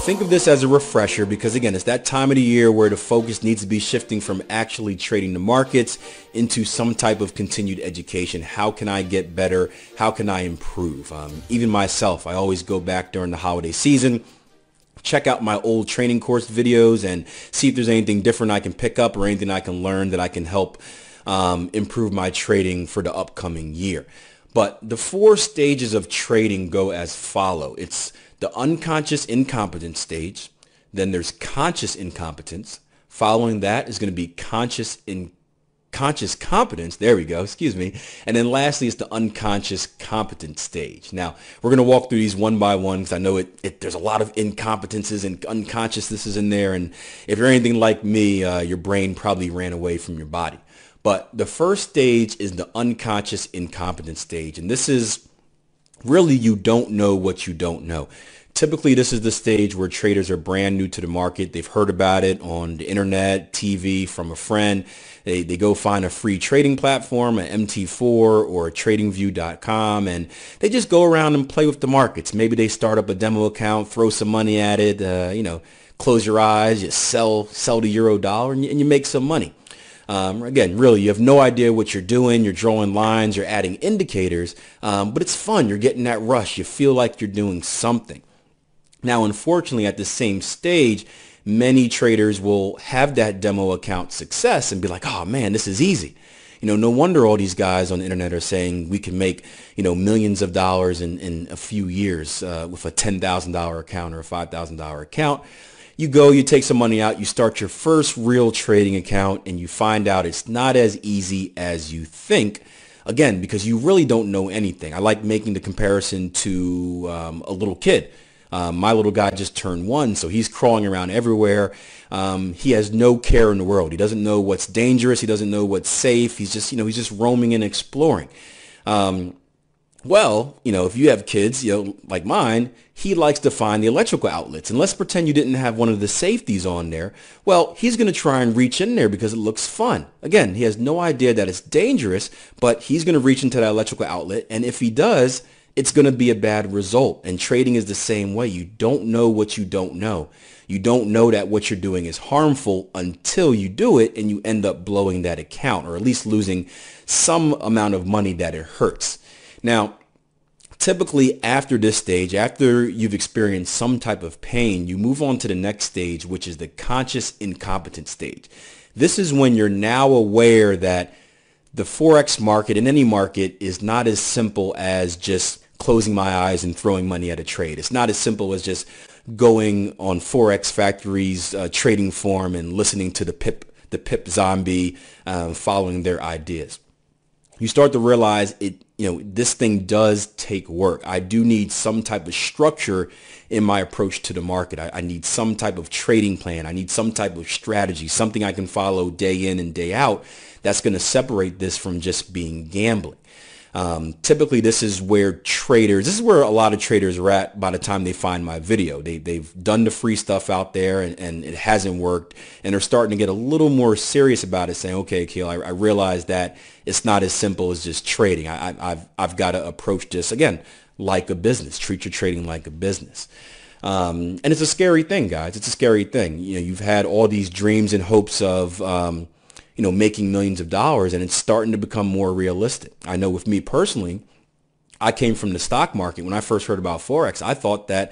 think of this as a refresher because, again, it's that time of the year where the focus needs to be shifting from actually trading the markets into some type of continued education. How can I get better? How can I improve? Even myself, I always go back during the holiday season, check out my old training course videos and see if there's anything different I can pick up or anything I can learn that I can help improve my trading for the upcoming year. But the 4 stages of trading go as follow. It's the unconscious incompetence stage. Then there's conscious incompetence. Following that is going to be conscious competence. There we go. Excuse me. And then lastly is the unconscious competence stage. Now, we're going to walk through these one by one because I know there's a lot of incompetences and unconsciousnesses in there. And if you're anything like me, your brain probably ran away from your body. But the first stage is the unconscious incompetence stage. And this is really, you don't know what you don't know. Typically, this is the stage where traders are brand new to the market. They've heard about it on the internet, TV, from a friend. They go find a free trading platform, an MT4 or tradingview.com, and they just go around and play with the markets. Maybe they start up a demo account, throw some money at it, close your eyes, you sell the euro dollar, and you make some money. Again, really, you have no idea what you're doing. You're drawing lines, you're adding indicators, but it's fun. You're getting that rush. You feel like you're doing something. Now, unfortunately, at the same stage, many traders will have that demo account success and be like, oh man, this is easy. No wonder all these guys on the internet are saying we can make, millions of dollars in a few years with a $10,000 account or a $5,000 account. You go, you take some money out, you start your first real trading account, and you find out it's not as easy as you think. Again, because you really don't know anything. I like making the comparison to a little kid. My little guy just turned 1, so he's crawling around everywhere. He has no care in the world. He doesn't know what's dangerous. He doesn't know what's safe. He's just roaming and exploring. Well, if you have kids, like mine, he likes to find the electrical outlets. And let's pretend you didn't have one of the safeties on there. Well, he's going to try and reach in there because it looks fun. Again, he has no idea that it's dangerous, but he's going to reach into that electrical outlet. And if he does, it's going to be a bad result. And trading is the same way. You don't know what you don't know. You don't know that what you're doing is harmful until you do it and you end up blowing that account, or at least losing some amount of money that it hurts. Now, typically after this stage, after you've experienced some type of pain, you move on to the next stage, which is the conscious incompetence stage. This is when you're now aware that the Forex market and any market is not as simple as just closing my eyes and throwing money at a trade. It's not as simple as just going on Forex Factory's trading forum and listening to the pip zombie, following their ideas. You start to realize this thing does take work. I do need some type of structure in my approach to the market. I need some type of trading plan. I need some type of strategy, something I can follow day in and day out that's going to separate this from just being gambling. Typically, this is where a lot of traders are at by the time they find my video. They've done the free stuff out there and it hasn't worked, and they're starting to get a little more serious about it, saying, okay, Akil, I realize that it's not as simple as just trading. I've got to approach this, again, like a business. Treat your trading like a business. And it's a scary thing, guys. It's a scary thing. You've had all these dreams and hopes of making millions of dollars, and it's starting to become more realistic. I know with me personally, I came from the stock market. When I first heard about Forex, I thought that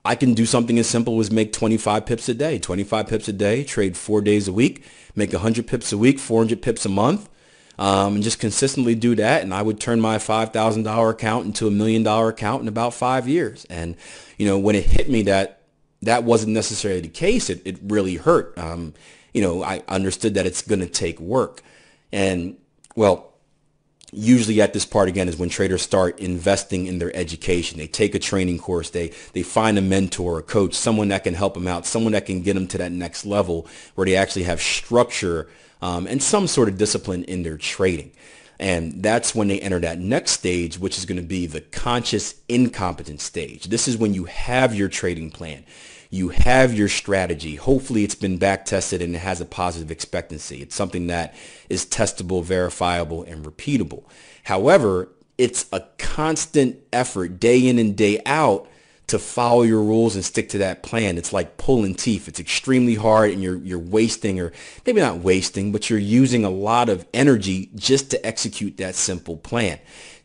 I can do something as simple as make 25 pips a day, trade 4 days a week, make 100 pips a week, 400 pips a month, and just consistently do that. And I would turn my $5,000 account into $1 million account in about 5 years. And, when it hit me that wasn't necessarily the case, it really hurt. I understood that it's going to take work. And, well, usually at this part, again, is when traders start investing in their education. They take a training course. They find a mentor, a coach, someone that can help them out, someone that can get them to that next level where they actually have structure and some sort of discipline in their trading. And that's when they enter that next stage, which is going to be the conscious incompetence stage. This is when you have your trading plan. You have your strategy. Hopefully it's been back tested and it has a positive expectancy. It's something that is testable, verifiable, and repeatable. However, it's a constant effort day in and day out to follow your rules and stick to that plan. It's like pulling teeth. It's extremely hard, and you're wasting, or maybe not wasting, but you're using a lot of energy just to execute that simple plan.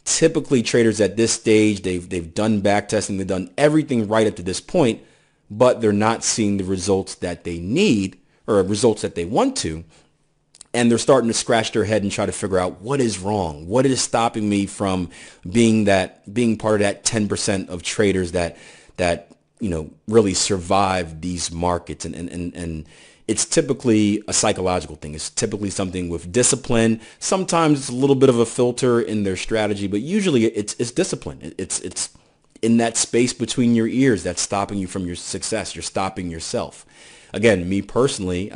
Typically, traders at this stage, they've done back testing, they've done everything right up to this point, but they're not seeing the results that they need or results that they want to. And they're starting to scratch their head and try to figure out what is wrong. What is stopping me from being part of that 10% of traders that really survive these markets. And it's typically a psychological thing. It's typically something with discipline. Sometimes it's a little bit of a filter in their strategy, but usually it's discipline. It's in that space between your ears that's stopping you from your success. You're stopping yourself. Again, me personally,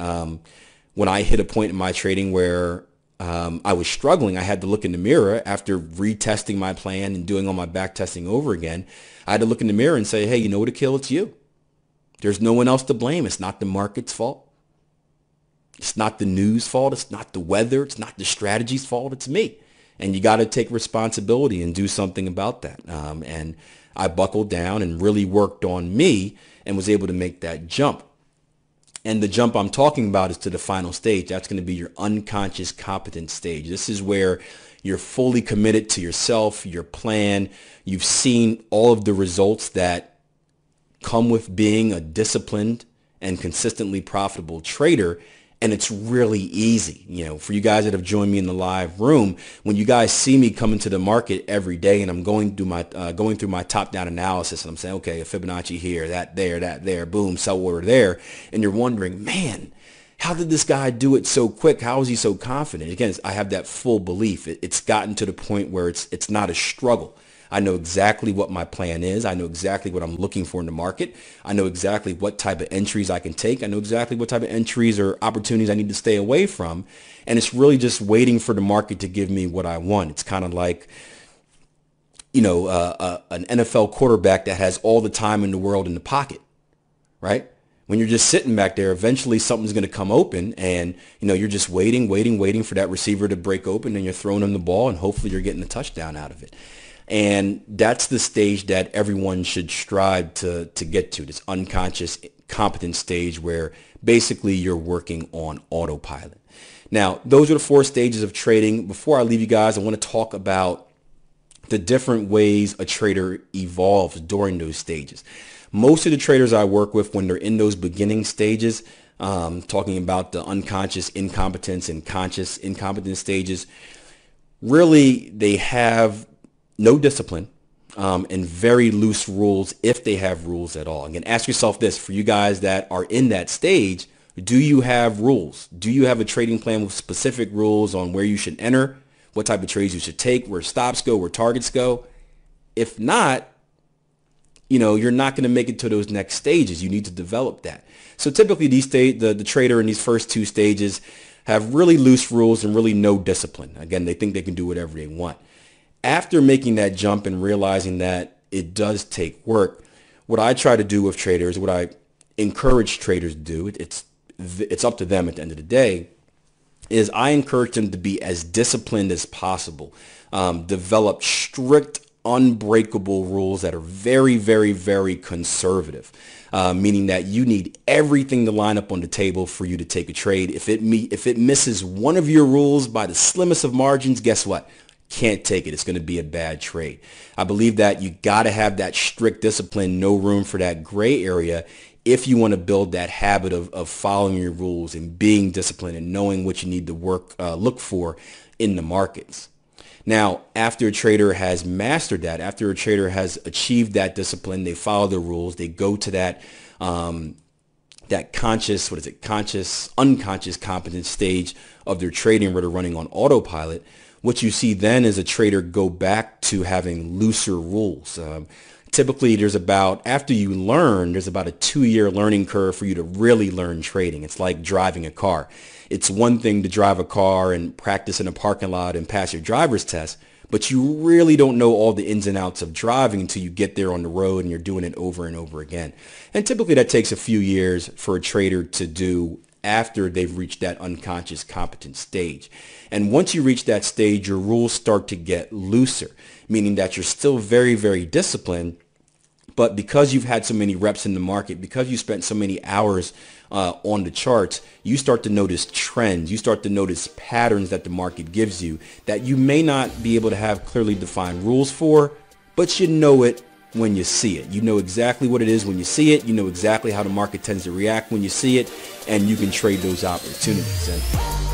when I hit a point in my trading where I was struggling, I had to look in the mirror after retesting my plan and doing all my back testing over again. I had to look in the mirror and say, hey, you know what, Akil? It's you. There's no one else to blame. It's not the market's fault. It's not the news fault. It's not the weather. It's not the strategy's fault. It's me. And you got to take responsibility and do something about that. And I buckled down and really worked on me and was able to make that jump. And the jump I'm talking about is to the final stage. That's going to be your unconscious competence stage. This is where you're fully committed to yourself, your plan. You've seen all of the results that come with being a disciplined and consistently profitable trader. And it's really easy. For you guys that have joined me in the live room, when you guys see me come into the market every day and I'm going through my top-down analysis, and I'm saying, okay, a Fibonacci here, that there, boom, sell order there, and you're wondering, man, how did this guy do it so quick? How is he so confident? Again, I have that full belief. It's gotten to the point where it's not a struggle. I know exactly what my plan is. I know exactly what I'm looking for in the market. I know exactly what type of entries I can take. I know exactly what type of entries or opportunities I need to stay away from. And it's really just waiting for the market to give me what I want. It's kind of like, an NFL quarterback that has all the time in the world in the pocket, right? When you're just sitting back there, eventually something's going to come open, and you're just waiting for that receiver to break open, and you're throwing him the ball, and hopefully you're getting a touchdown out of it. And that's the stage that everyone should strive to get to, this unconscious competence stage where basically you're working on autopilot. Now, those are the 4 stages of trading. Before I leave you guys, I want to talk about the different ways a trader evolves during those stages. Most of the traders I work with, when they're in those beginning stages, talking about the unconscious incompetence and conscious incompetence stages, really they have no discipline, and very loose rules, if they have rules at all. Again, ask yourself this: for you guys that are in that stage, do you have rules? Do you have a trading plan with specific rules on where you should enter, what type of trades you should take, where stops go, where targets go? If not, you're not going to make it to those next stages. You need to develop that. So typically the trader in these first 2 stages have really loose rules and really no discipline. Again, they think they can do whatever they want. After making that jump and realizing that it does take work, what I try to do with traders, what I encourage traders to do, it's up to them at the end of the day, is I encourage them to be as disciplined as possible. Develop strict, unbreakable rules that are very, very, very conservative, meaning that you need everything to line up on the table for you to take a trade. If it misses one of your rules by the slimmest of margins, guess what? Can't take it. It's going to be a bad trade. I believe that you got to have that strict discipline, no room for that gray area, if you want to build that habit of following your rules and being disciplined and knowing what you need to look for in the markets. Now, after a trader has mastered that, after a trader has achieved that discipline, they follow the rules, they go to that unconscious competence stage of their trading where they're running on autopilot. What you see then is a trader go back to having looser rules. Typically, after you learn, there's about a 2-year learning curve for you to really learn trading. It's like driving a car. It's one thing to drive a car and practice in a parking lot and pass your driver's test, but you really don't know all the ins and outs of driving until you get there on the road and you're doing it over and over again. And typically that takes a few years for a trader to do after they've reached that unconscious competence stage. And once you reach that stage, your rules start to get looser, meaning that you're still very, very disciplined, But because you've had so many reps in the market, because you spent so many hours on the charts, you start to notice trends. You start to notice patterns that the market gives you that you may not be able to have clearly defined rules for, but you know it when you see it. You know exactly what it is when you see it. You know exactly how the market tends to react when you see it, and you can trade those opportunities. And